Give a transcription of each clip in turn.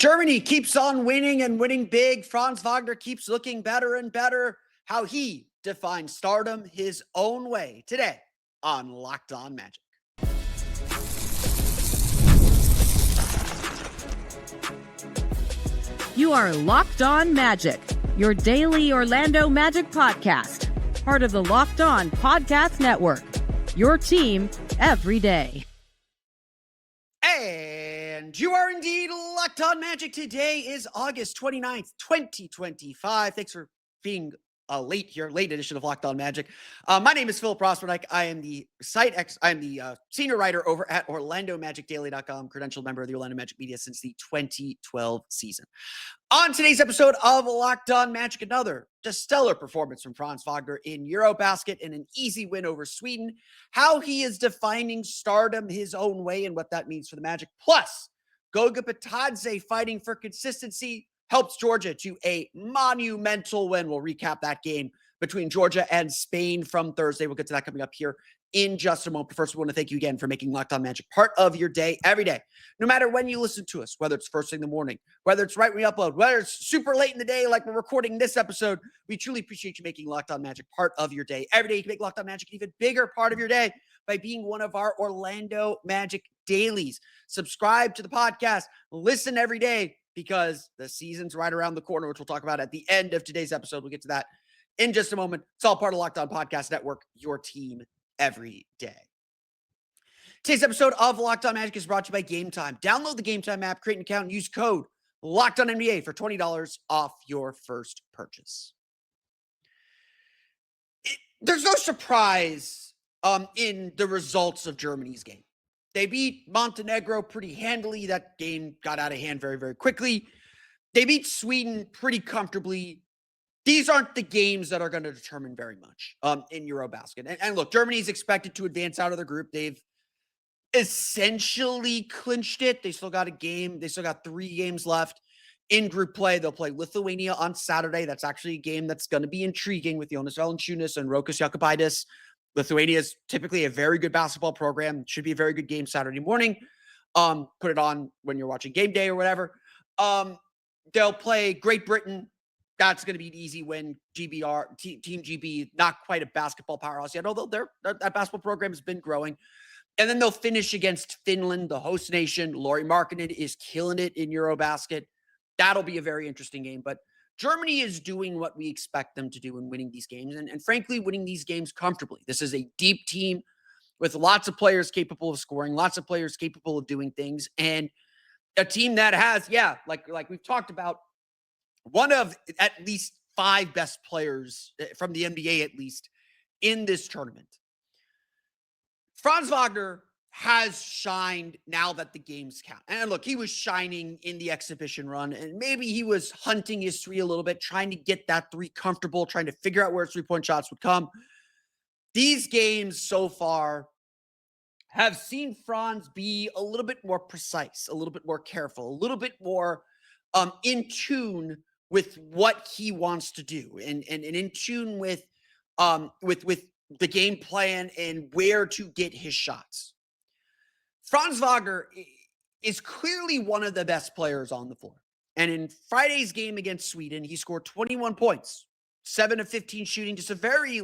Germany keeps on winning and winning big. Franz Wagner keeps looking better and better. How he defines stardom his own way today on Locked On Magic. You are Locked On Magic, your daily Orlando Magic podcast, part of the Locked On Podcast Network, your team every day. And you are indeed Locked On Magic. Today is August 29th, 2025. Thanks for being late edition of Locked On Magic. My name is Philip Rossman. I am the senior writer over at OrlandoMagicDaily.com, credentialed member of the Orlando Magic media since the 2012 season. On today's episode of Locked On Magic, another just stellar performance from Franz Wagner in EuroBasket and an easy win over Sweden, how he is defining stardom his own way and what that means for the Magic. Plus, Goga Bitadze fighting for consistency helps Georgia to a monumental win. We'll recap that game between Georgia and Spain from Thursday. We'll get to that coming up here in just a moment. But first, we want to thank you again for making Locked On Magic part of your day every day. No matter when you listen to us, whether it's first thing in the morning, whether it's right when we upload, whether it's super late in the day like we're recording this episode, we truly appreciate you making Locked On Magic part of your day every day. You can make Locked On Magic an even bigger part of your day by being one of our Orlando Magic dailies. Subscribe to the podcast, listen every day, because the season's right around the corner, which we'll talk about at the end of today's episode. We'll get to that in just a moment. It's all part of Locked On Podcast Network, your team every day. Today's episode of Locked On Magic is brought to you by Game Time. Download the Game Time app, create an account, and use code LOCKEDONNBA for $20 off your first purchase. There's no surprise in the results of Germany's game. They beat Montenegro pretty handily. That game got out of hand very, very quickly. They beat Sweden pretty comfortably. These aren't the games that are going to determine very much in EuroBasket. And look, Germany is expected to advance out of the group. They've essentially clinched it. They still got a game. They still got 3 games left in group play. They'll play Lithuania on Saturday. That's actually a game that's going to be intriguing with Jonas Valanciunas and Rokas Jokubaitis. Lithuania is typically a very good basketball program. Should be a very good game Saturday morning. Put it on when you're watching game day or whatever. They'll play Great Britain. That's going to be an easy win. Team GB, not quite a basketball powerhouse yet, although that basketball program has been growing. And then they'll finish against Finland, the host nation. Lauri Markkanen is killing it in EuroBasket. That'll be a very interesting game. But Germany is doing what we expect them to do in winning these games, and frankly, winning these games comfortably. This is a deep team with lots of players capable of scoring, lots of players capable of doing things, and a team that has, like we've talked about, one of at least 5 best players from the NBA, at least, in this tournament. Franz Wagner has shined now that the games count. And look, he was shining in the exhibition run, and maybe he was hunting his 3 a little bit, trying to get that 3 comfortable, trying to figure out where 3-point shots would come. These games so far have seen Franz be a little bit more precise, a little bit more careful, a little bit more in tune with what he wants to do, and in tune with the game plan and where to get his shots. Franz Wagner is clearly one of the best players on the floor. And in Friday's game against Sweden, he scored 21 points, 7 of 15 shooting, just a very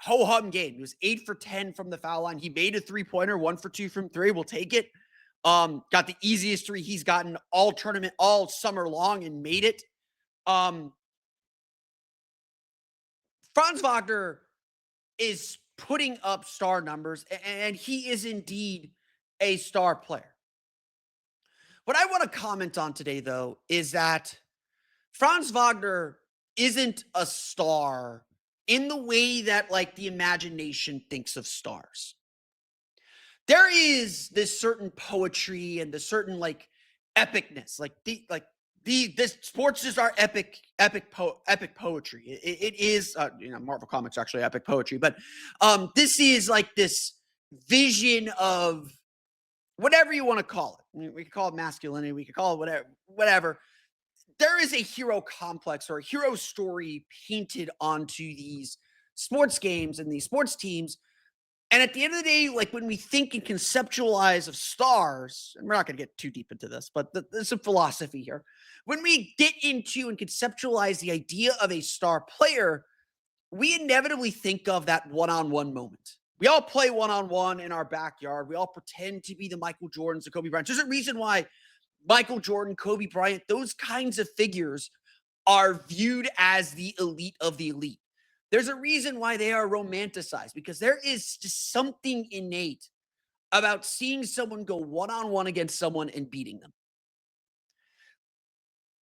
ho-hum game. He was 8 for 10 from the foul line. He made a 3-pointer, 1 for 2 from 3. We'll take it. Got the easiest 3 he's gotten all tournament, all summer long, and made it. Franz Wagner is putting up star numbers, and he is indeed a star player. What I want to comment on today, though, is that Franz Wagner isn't a star in the way that, the imagination thinks of stars. There is this certain poetry and the certain, epicness. This sports is our epic poetry. It is, Marvel Comics are actually epic poetry, but this is this vision of whatever you want to call it. We could call it masculinity. We could call it whatever. There is a hero complex or a hero story painted onto these sports games and these sports teams And at the end of the day, like when we think and conceptualize of stars, and we're not going to get too deep into this, but there's some philosophy here. When we get into and conceptualize the idea of a star player, we inevitably think of that one-on-one moment. We all play one-on-one in our backyard. We all pretend to be the Michael Jordans, the Kobe Bryant. There's a reason why Michael Jordan, Kobe Bryant, those kinds of figures are viewed as the elite of the elite. There's a reason why they are romanticized, because there is just something innate about seeing someone go one-on-one against someone and beating them.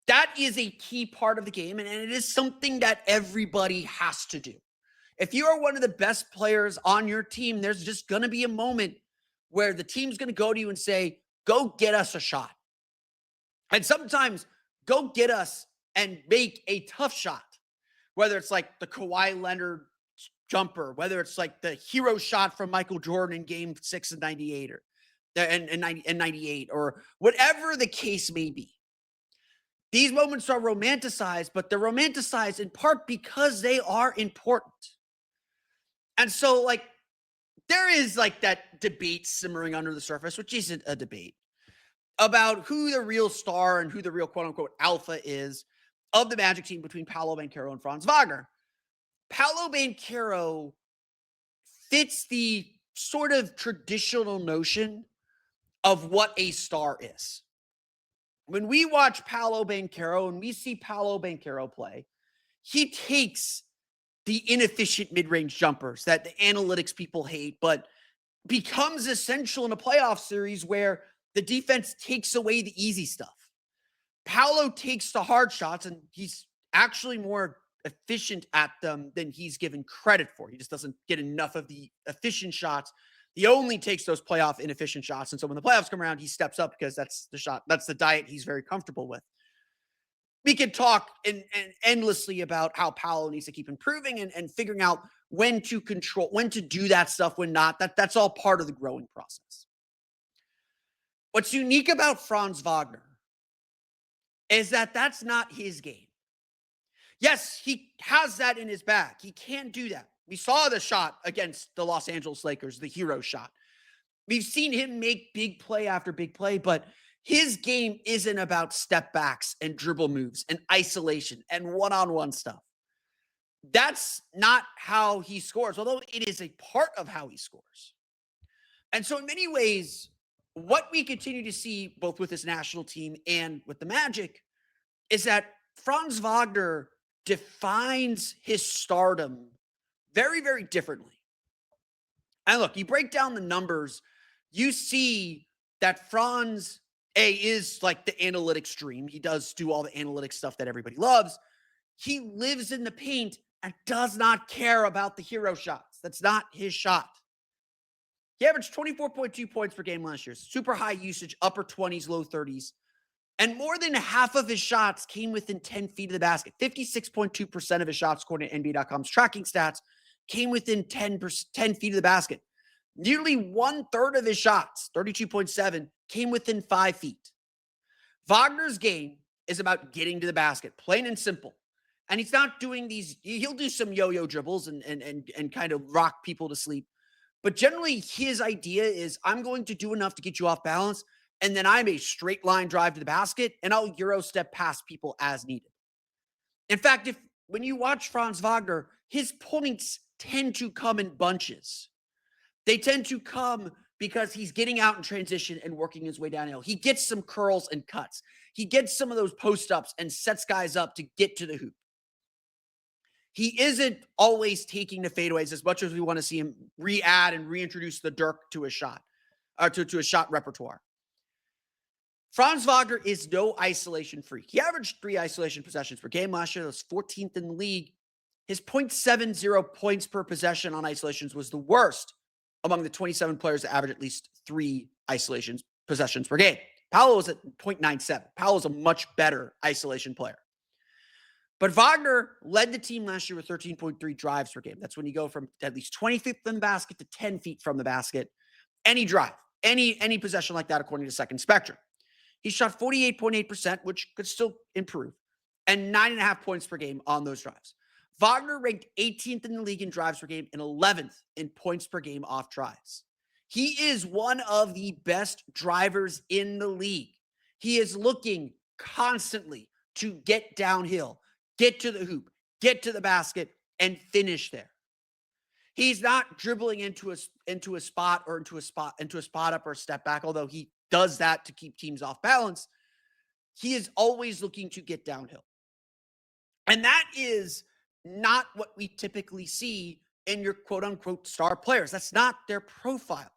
That is a key part of the game, and it is something that everybody has to do. If you are one of the best players on your team, there's just going to be a moment where the team's going to go to you and say, go get us a shot. And sometimes go get us and make a tough shot, whether it's like the Kawhi Leonard jumper, whether it's like the hero shot from Michael Jordan in game 6 of 98 or and 98, or whatever the case may be. These moments are romanticized, but they're romanticized in part because they are important. And so, like, there is like that debate simmering under the surface, which isn't a debate, about who the real star and who the real quote-unquote alpha is of the Magic team between Paolo Banchero and Franz Wagner. Paolo Banchero fits the sort of traditional notion of what a star is. When we watch Paolo Banchero and we see Paolo Banchero play, he takes the inefficient mid-range jumpers that the analytics people hate, but becomes essential in a playoff series where the defense takes away the easy stuff. Paolo takes the hard shots, and he's actually more efficient at them than he's given credit for. He just doesn't get enough of the efficient shots. He only takes those playoff inefficient shots. And so when the playoffs come around, he steps up because that's the shot. That's the diet he's very comfortable with. We could talk and endlessly about how Paolo needs to keep improving and figuring out when to control, when to do that stuff, when not. That's all part of the growing process. What's unique about Franz Wagner is that that's not his game. Yes, he has that in his bag. He can do that. We saw the shot against the Los Angeles Lakers, the hero shot. We've seen him make big play after big play, but his game isn't about step backs and dribble moves and isolation and one-on-one stuff. That's not how he scores, although it is a part of how he scores. And so in many ways, what we continue to see both with this national team and with the Magic is that Franz Wagner defines his stardom very, very differently. And look, you break down the numbers, you see that Franz is like the analytics dream. He does do all the analytics stuff that everybody loves. He lives in the paint and does not care about the hero shots. That's not his shot. He averaged 24.2 points per game last year. Super high usage, upper 20s, low 30s. And more than half of his shots came within 10 feet of the basket. 56.2% of his shots, according to NBA.com's tracking stats, came within 10 feet of the basket. Nearly 1/3 of his shots, 32.7, came within 5 feet. Wagner's game is about getting to the basket, plain and simple. And he's not doing these, he'll do some yo-yo dribbles and kind of rock people to sleep. But generally, his idea is, I'm going to do enough to get you off balance, and then I'm a straight line drive to the basket, and I'll Euro step past people as needed. In fact, when you watch Franz Wagner, his points tend to come in bunches. They tend to come because he's getting out in transition and working his way downhill. He gets some curls and cuts. He gets some of those post-ups and sets guys up to get to the hoop. He isn't always taking the fadeaways as much as we want to see him re-add and reintroduce the Dirk to a shot, to a shot repertoire. Franz Wagner is no isolation freak. He averaged 3 isolation possessions per game last year. That was 14th in the league. His 0.70 points per possession on isolations was the worst among the 27 players that average at least 3 isolations possessions per game. Paolo was at 0.97. Paolo is a much better isolation player. But Wagner led the team last year with 13.3 drives per game. That's when you go from at least 20 feet from the basket to 10 feet from the basket. Any drive, any possession like that, according to Second Spectrum. He shot 48.8%, which could still improve, and 9.5 points per game on those drives. Wagner ranked 18th in the league in drives per game and 11th in points per game off drives. He is one of the best drivers in the league. He is looking constantly to get downhill, get to the hoop, get to the basket, and finish there. He's not dribbling into a spot into a spot up or a step back, although he does that to keep teams off balance. He is always looking to get downhill. And that is not what we typically see in your quote unquote star players. That's not their profile.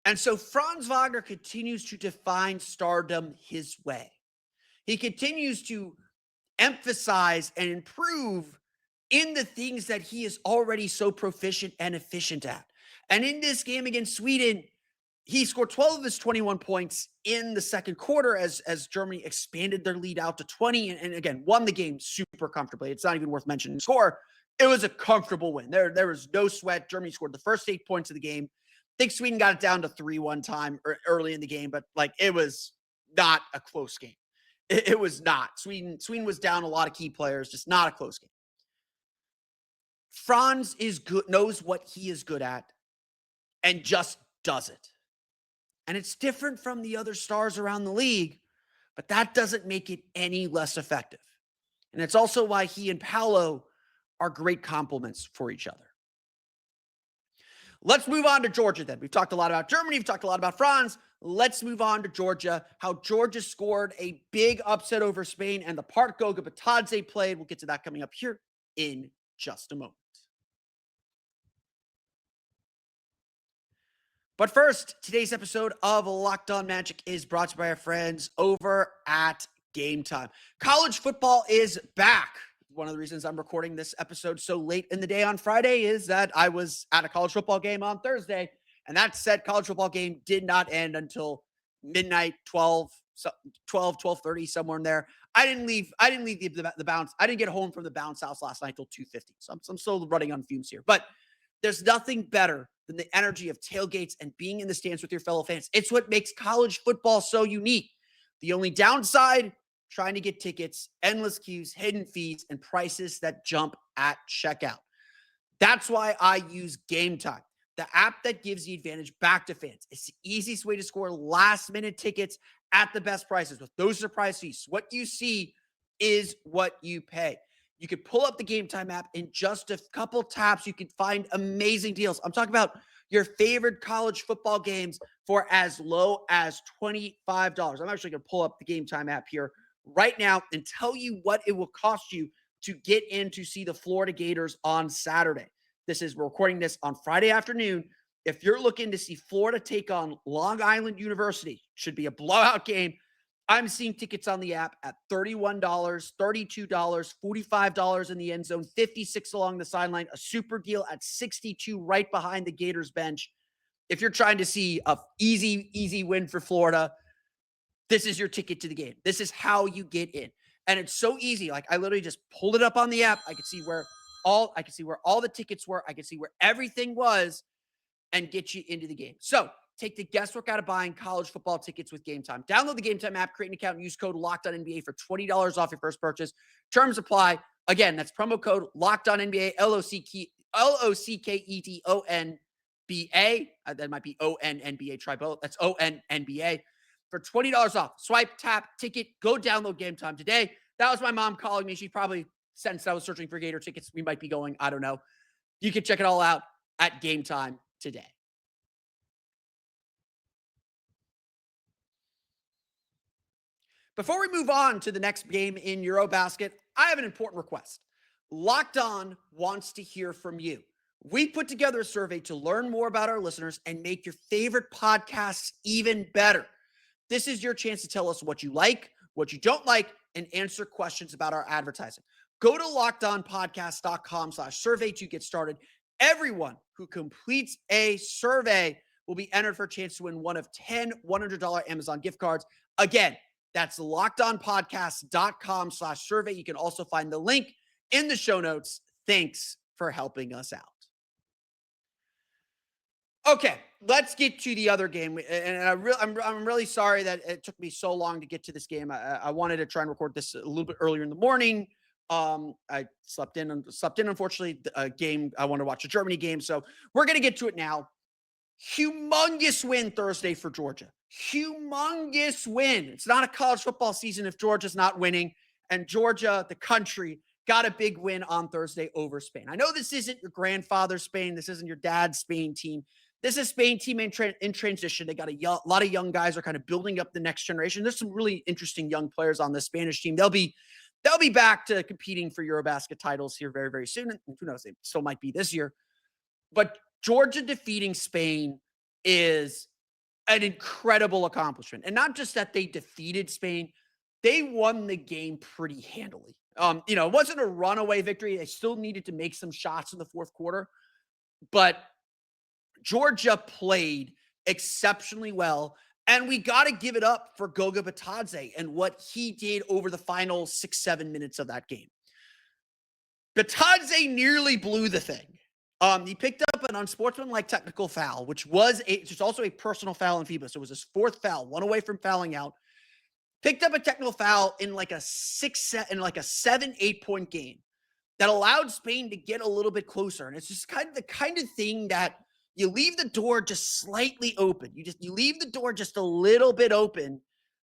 And so Franz Wagner continues to define stardom his way. He continues to emphasize and improve in the things that he is already so proficient and efficient at. And in this game against Sweden, he scored 12 of his 21 points in the second quarter as Germany expanded their lead out to 20 and again, won the game super comfortably. It's not even worth mentioning the score. It was a comfortable win. There was no sweat. Germany scored the first 8 points of the game. I think Sweden got it down to 3 one time early in the game, but like it was not a close game. It was not. Sweden was down a lot of key players, just not a close game. Franz is good, knows what he is good at, and just does it. And it's different from the other stars around the league, but that doesn't make it any less effective. And it's also why he and Paolo are great complements for each other. Let's move on to Georgia then. We've talked a lot about Germany. We've talked a lot about Franz. Let's move on to Georgia, how Georgia scored a big upset over Spain and the part Goga Bitadze played. We'll get to that coming up here in just a moment. But first, today's episode of Locked On Magic is brought to you by our friends over at Game Time. College football is back. One of the reasons I'm recording this episode so late in the day on Friday is that I was at a college football game on Thursday, and that said college football game did not end until midnight, 12:30, somewhere in there. I didn't leave the bounce. I didn't get home from the bounce house last night till 2:50. So I'm still running on fumes here. But there's nothing better than the energy of tailgates and being in the stands with your fellow fans. It's what makes college football so unique. The only downside, trying to get tickets, endless queues, hidden fees, and prices that jump at checkout. That's why I use Game Time, the app that gives the advantage back to fans. It's the easiest way to score last-minute tickets at the best prices with no surprise fees. What you see is what you pay. You can pull up the Game Time app in just a couple taps. You can find amazing deals. I'm talking about your favorite college football games for as low as $25. I'm actually going to pull up the Game Time app here right now and tell you what it will cost you to get in to see the Florida Gators on Saturday. We're recording this on Friday afternoon. If you're looking to see Florida take on Long Island University, should be a blowout game. I'm seeing tickets on the app at $31, $32, $45 in the end zone, $56 along the sideline, a super deal at $62 right behind the Gators bench. If you're trying to see a easy win for Florida, this is your ticket to the game. This is how you get in. And it's so easy. Like I literally just pulled it up on the app. I could see where all the tickets were. I could see where everything was and get you into the game. So take the guesswork out of buying college football tickets with Game Time. Download the Game Time app, create an account, and use code LOCKEDONNBA for $20 off your first purchase. Terms apply. Again, that's promo code LOCKEDONNBA, LOCKEDONBA. That might be ONNBA. Try both. That's ONNBA for $20 off. Swipe, tap, ticket, go download Game Time today. That was my mom calling me. She probably sensed I was searching for Gator tickets. We might be going. I don't know. You can check it all out at Game Time today. Before we move on to the next game in EuroBasket, I have an important request. Locked On wants to hear from you. We put together a survey to learn more about our listeners and make your favorite podcasts even better. This is your chance to tell us what you like, what you don't like, and answer questions about our advertising. Go to lockedonpodcast.com/survey to get started. Everyone who completes a survey will be entered for a chance to win one of 10 $100 Amazon gift cards. Again, that's lockedonpodcast.com/survey. You can also find the link in the show notes. Thanks for helping us out. Okay, let's get to the other game. And I'm really sorry that it took me so long to get to this game. I wanted to try and record this a little bit earlier in the morning. I slept in, unfortunately, a game. I want to watch a Germany game. So we're going to get to it now. Humongous win Thursday for Georgia. Humongous win. It's not a college football season if Georgia's not winning. And Georgia, the country, got a big win on Thursday over Spain. I know this isn't your grandfather's Spain. This isn't your dad's Spain team. This is Spain team in transition. They got a lot of young guys are kind of building up the next generation. There's some really interesting young players on the Spanish team. They'll be back to competing for EuroBasket titles here very, very soon. And who knows, they still might be this year. But Georgia defeating Spain is an incredible accomplishment. And not just that they defeated Spain, they won the game pretty handily. It wasn't a runaway victory. They still needed to make some shots in the fourth quarter, but Georgia played exceptionally well. And we got to give it up for Goga Bitadze and what he did over the final 6-7 minutes of that game. Bitadze nearly blew the thing. He picked up an unsportsmanlike technical foul, which was also a personal foul in FIBA. So it was his fourth foul, one away from fouling out. Picked up a technical foul in like a 7-8 point game that allowed Spain to get a little bit closer. And it's just kind of the kind of thing that you leave the door just slightly open. You leave the door just a little bit open.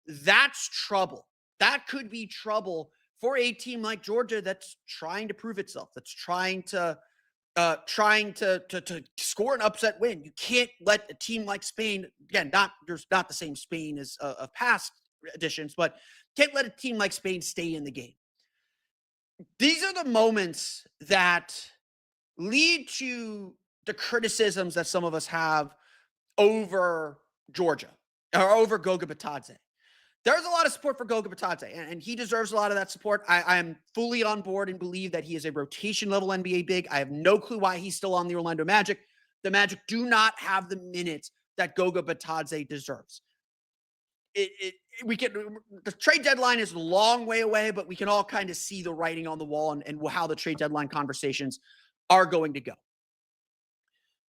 That's trouble. That could be trouble for a team like Georgia that's trying to prove itself, that's trying to score an upset win. You can't let a team like Spain, again, there's not the same Spain as of past editions, but can't let a team like Spain stay in the game. These are the moments that lead to the criticisms that some of us have over Georgia or over Goga Bitadze. There's a lot of support for Goga Bitadze, and he deserves a lot of that support. I am fully on board and believe that he is a rotation level NBA big. I have no clue why he's still on the Orlando Magic. The Magic do not have the minutes that Goga Bitadze deserves. The trade deadline is a long way away, but we can all kind of see the writing on the wall and how the trade deadline conversations are going to go.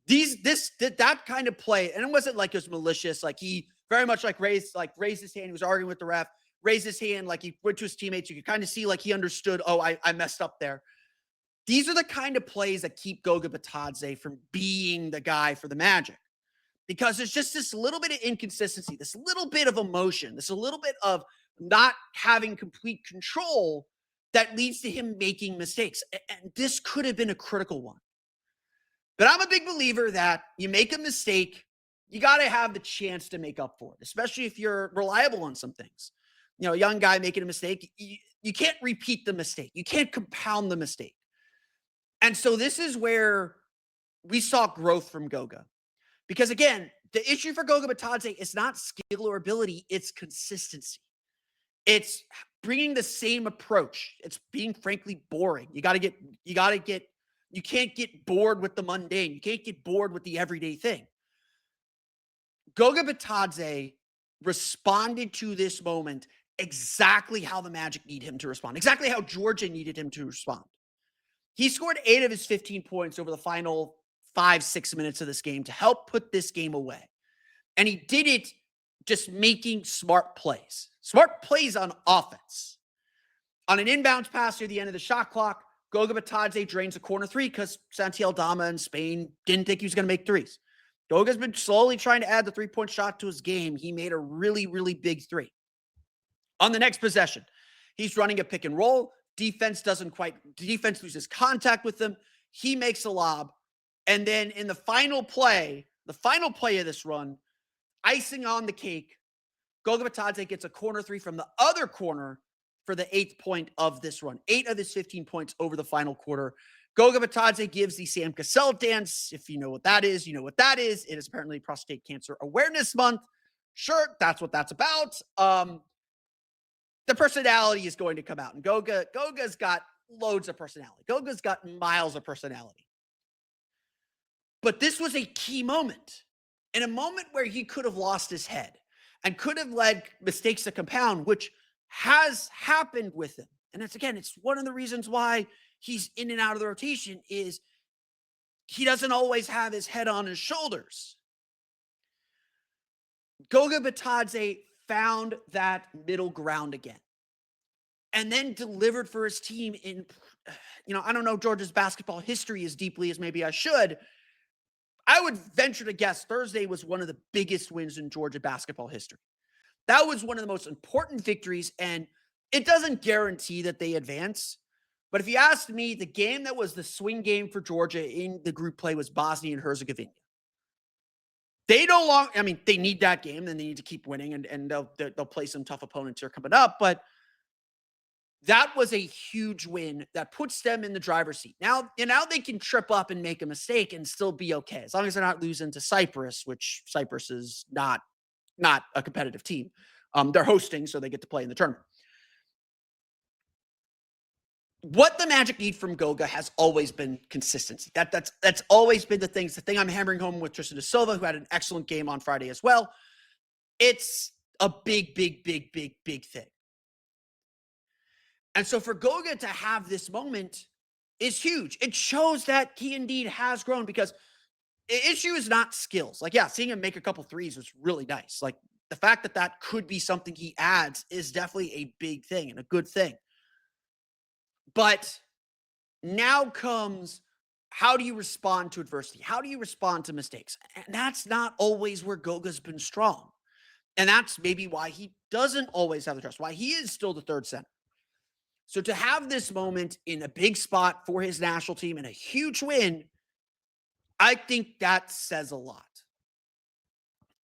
That kind of play, and it wasn't like it was malicious. Like he very much raised his hand. He was arguing with the ref, raised his hand, like he went to his teammates. You could kind of see like he understood, oh, I messed up there. These are the kind of plays that keep Goga Bitadze from being the guy for the Magic. Because there's just this little bit of inconsistency, this little bit of emotion, this a little bit of not having complete control that leads to him making mistakes. And this could have been a critical one. But I'm a big believer that you make a mistake, you got to have the chance to make up for it, especially if you're reliable on some things. A young guy making a mistake, you can't repeat the mistake. You can't compound the mistake. And so this is where we saw growth from Goga. Because again, the issue for Goga Bitadze is not skill or ability, it's consistency. It's bringing the same approach. It's being frankly boring. You can't get bored with the mundane. You can't get bored with the everyday thing. Goga Bitadze responded to this moment exactly how the Magic need him to respond, exactly how Georgia needed him to respond. He scored 8 of his 15 points over the final 5-6 minutes of this game to help put this game away. And he did it just making smart plays on offense. On an inbounds pass near the end of the shot clock, Goga Bitadze drains a corner three because Santi Aldama in Spain didn't think he was going to make threes. Goga's been slowly trying to add the three-point shot to his game. He made a really, really big three. On the next possession, he's running a pick and roll. Defense loses contact with him. He makes a lob. And then in the final play of this run, icing on the cake, Goga Bitadze gets a corner three from the other corner for the 8th point of this run. 8 of his 15 points over the final quarter. Goga Bitadze gives the Sam Cassell dance. If you know what that is, you know what that is. It is apparently Prostate Cancer Awareness Month. Sure, that's what that's about. The personality is going to come out. And Goga's got loads of personality. Goga's got miles of personality. But this was a key moment. In a moment where he could have lost his head and could have led mistakes to compound, which has happened with him. And it's one of the reasons why he's in and out of the rotation is he doesn't always have his head on his shoulders. Goga Bitadze found that middle ground again. and then delivered for his team in, I don't know Georgia's basketball history as deeply as maybe I should. I would venture to guess Thursday was one of the biggest wins in Georgia basketball history. That was one of the most important victories, and it doesn't guarantee that they advance. But if you asked me, the game that was the swing game for Georgia in the group play was Bosnia and Herzegovina. They no longer, they need that game, and they need to keep winning, and they'll play some tough opponents here coming up. But that was a huge win that puts them in the driver's seat. Now they can trip up and make a mistake and still be okay, as long as they're not losing to Cyprus, which Cyprus is not a competitive team. They're hosting, so they get to play in the tournament. What the Magic need from Goga has always been consistency. That's always been the thing I'm hammering home with Tristan da Silva, who had an excellent game on Friday as well. It's a big thing. And so for Goga to have this moment is huge. It shows that he indeed has grown, because the issue is not skills. Like, yeah, seeing him make a couple threes was really nice. Like, the fact that could be something he adds is definitely a big thing and a good thing. But now comes, how do you respond to adversity? How do you respond to mistakes? And that's not always where Goga's been strong. And that's maybe why he doesn't always have the trust, why he is still the third center. So to have this moment in a big spot for his national team and a huge win, I think that says a lot.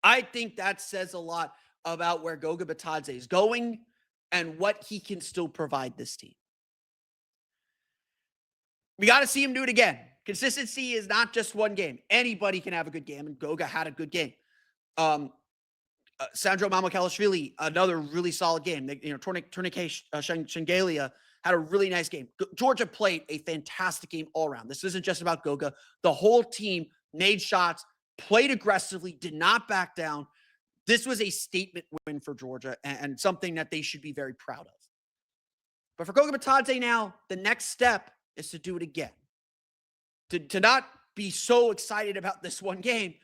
I think that says a lot about where Goga Bitadze is going and what he can still provide this team. We got to see him do it again. Consistency is not just one game. Anybody can have a good game, and Goga had a good game. Sandro Mamukelashvili, another really solid game. Tourniquet Shengelia had a really nice game. Georgia played a fantastic game all around. This isn't just about Goga. The whole team made shots, played aggressively, did not back down. This was a statement win for Georgia, and something that they should be very proud of. But for Goga Bitadze now, the next step is to do it again. To not be so excited about this one game,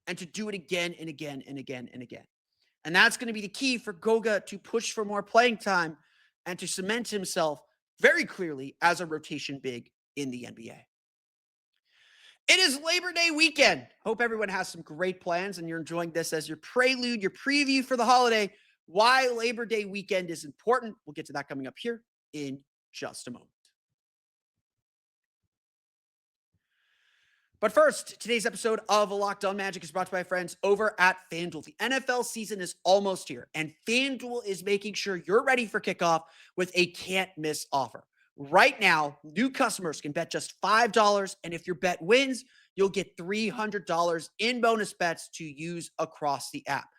and to do it again and again and again and again. And that's going to be the key for Goga to push for more playing time and to cement himself very clearly as a rotation big in the NBA. It is Labor Day weekend. Hope everyone has some great plans and you're enjoying this as your prelude, your preview for the holiday. Why Labor Day weekend is important. We'll get to that coming up here in just a moment. But first, today's episode of Locked On Magic is brought to you by friends over at FanDuel. The NFL season is almost here, and FanDuel is making sure you're ready for kickoff with a can't-miss offer. Right now, new customers can bet just $5, and if your bet wins, you'll get $300 in bonus bets to use across the app.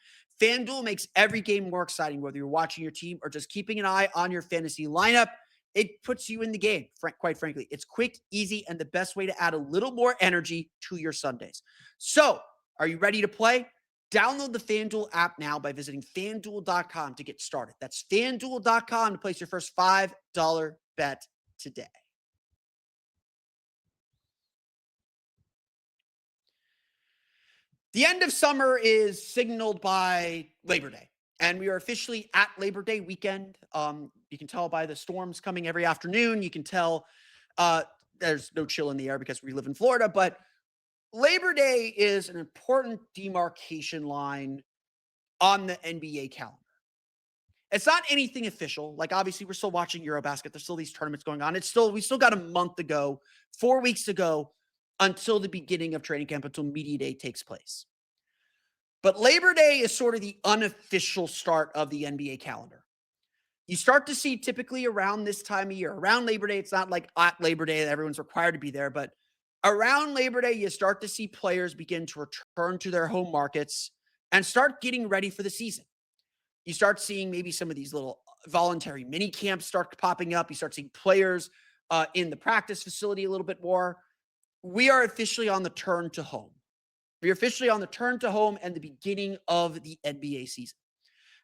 FanDuel makes every game more exciting, whether you're watching your team or just keeping an eye on your fantasy lineup. It puts you in the game, quite frankly. It's quick, easy, and the best way to add a little more energy to your Sundays. So, are you ready to play? Download the FanDuel app now by visiting FanDuel.com to get started. That's FanDuel.com to place your first $5 bet today. The end of summer is signaled by Labor Day. And we are officially at Labor Day weekend. You can tell by the storms coming every afternoon. You can tell there's no chill in the air because we live in Florida. But Labor Day is an important demarcation line on the NBA calendar. It's not anything official. Like, obviously, we're still watching EuroBasket. There's still these tournaments going on. We still got a month to go, 4 weeks to go until the beginning of training camp, until Media Day takes place. But Labor Day is sort of the unofficial start of the NBA calendar. You start to see typically around this time of year, around Labor Day, it's not like at Labor Day that everyone's required to be there, but around Labor Day, you start to see players begin to return to their home markets and start getting ready for the season. You start seeing maybe some of these little voluntary mini camps start popping up. You start seeing players in the practice facility a little bit more. We are officially on the turn to home. We're officially on the turn to home and the beginning of the NBA season.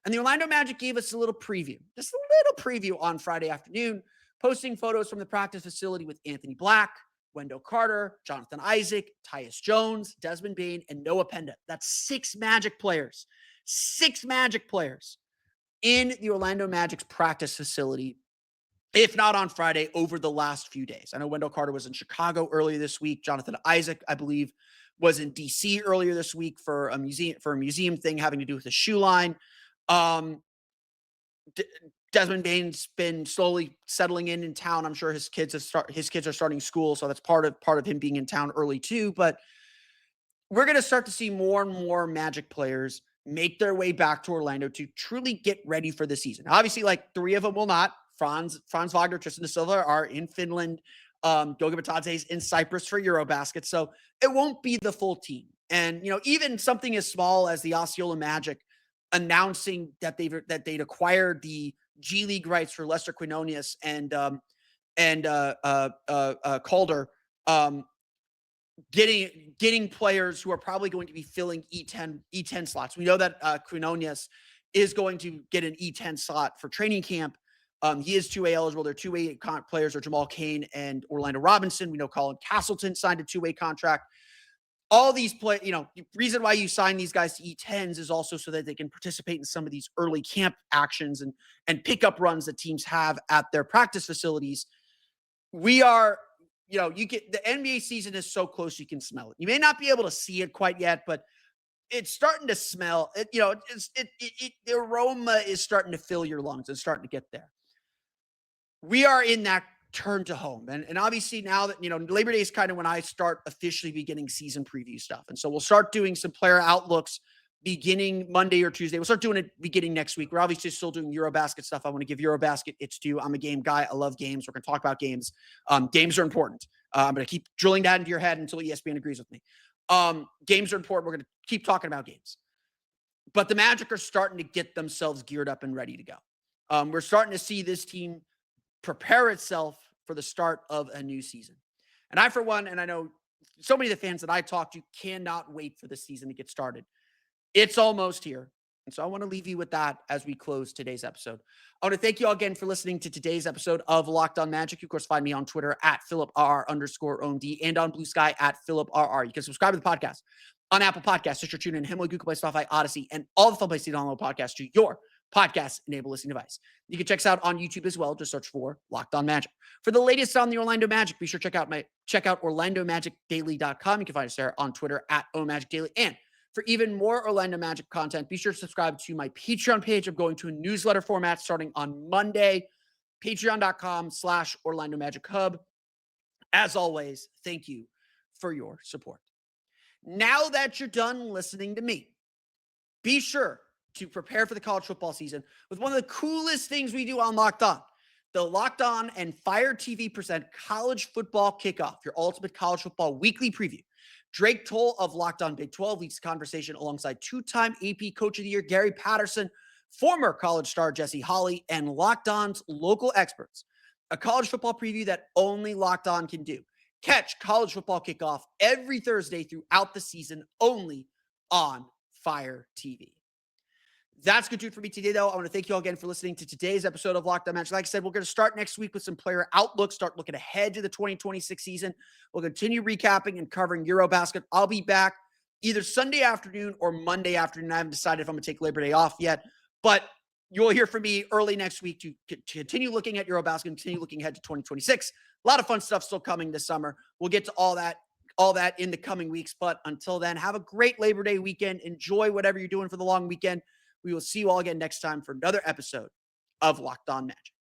And the Orlando Magic gave us a little preview, just a little preview on Friday afternoon, posting photos from the practice facility with Anthony Black, Wendell Carter, Jonathan Isaac, Tyus Jones, Desmond Bane, and Noah Penda. That's 6 Magic players. 6 Magic players in the Orlando Magic's practice facility if not on Friday, over the last few days. I know Wendell Carter was in Chicago earlier this week. Jonathan Isaac, I believe, was in DC earlier this week for a museum thing having to do with the shoe line. Desmond Bane's been slowly settling in town. I'm sure his kids are starting school, so that's part of him being in town early too. But we're going to start to see more and more Magic players make their way back to Orlando to truly get ready for the season. Obviously, like 3 of them will not. Franz Wagner, Tristan da Silva are in Finland. Goga Bitadze is in Cyprus for EuroBasket. So it won't be the full team. And, even something as small as the Osceola Magic announcing that they'd acquired the G League rights for Lester Quinonius and Calder, getting players who are probably going to be filling E10 slots. We know that Quinonius is going to get an E10 slot for training camp. He is 2A eligible. Their 2A players are Jamal Cain and Orlando Robinson. We know Colin Castleton signed a 2-way contract. All these the reason why you sign these guys to E10s is also so that they can participate in some of these early camp actions and pickup runs that teams have at their practice facilities. We are, you get the NBA season is so close you can smell it. You may not be able to see it quite yet, but it's starting to smell. The aroma is starting to fill your lungs. It's starting to get there. We are in that turn to home. And obviously now that, Labor Day is kind of when I start officially beginning season preview stuff. And so we'll start doing some player outlooks beginning Monday or Tuesday. We'll start doing it beginning next week. We're obviously still doing EuroBasket stuff. I want to give EuroBasket its due. I'm a game guy. I love games. We're going to talk about games. Games are important. I'm going to keep drilling that into your head until ESPN agrees with me. Games are important. We're going to keep talking about games. But the Magic are starting to get themselves geared up and ready to go. We're starting to see this team prepare itself for the start of a new season. And I, for one, and I know so many of the fans that I talk to cannot wait for the season to get started. It's almost here. And so I want to leave you with that as we close today's episode. I want to thank you all again for listening to today's episode of Locked On Magic. You, of course, find me on Twitter at @PhilipRR_OMD and on Blue Sky at PhilipRR. You can subscribe to the podcast on Apple Podcasts, Stitcher, TuneIn, Himalaya, Google Play, Spotify, Odyssey, and all the fun places to download podcasts to your podcast-enabled listening device. You can check us out on YouTube as well. Just search for Locked On Magic. For the latest on the Orlando Magic, be sure to check out OrlandoMagicDaily.com. You can find us there on Twitter at OMagicDaily. And for even more Orlando Magic content, be sure to subscribe to my Patreon page. I'm going to a newsletter format starting on Monday. Patreon.com/Orlando Magic Hub. As always, thank you for your support. Now that you're done listening to me, be sure to prepare for the college football season with one of the coolest things we do on Locked On. The Locked On and Fire TV present College Football Kickoff, your ultimate college football weekly preview. Drake Toll of Locked On Big 12 leads the conversation alongside 2-time AP Coach of the Year Gary Patterson, former college star Jesse Holley, and Locked On's local experts. A college football preview that only Locked On can do. Catch College Football Kickoff every Thursday throughout the season, only on Fire TV. That's going to do it for me today, though. I want to thank you all again for listening to today's episode of Locked On Magic. Like I said, we're going to start next week with some player outlooks, start looking ahead to the 2026 season. We'll continue recapping and covering EuroBasket. I'll be back either Sunday afternoon or Monday afternoon. I haven't decided if I'm going to take Labor Day off yet, but you'll hear from me early next week to continue looking at EuroBasket, continue looking ahead to 2026. A lot of fun stuff still coming this summer. We'll get to all that in the coming weeks. But until then, have a great Labor Day weekend. Enjoy whatever you're doing for the long weekend. We will see you all again next time for another episode of Locked On Magic.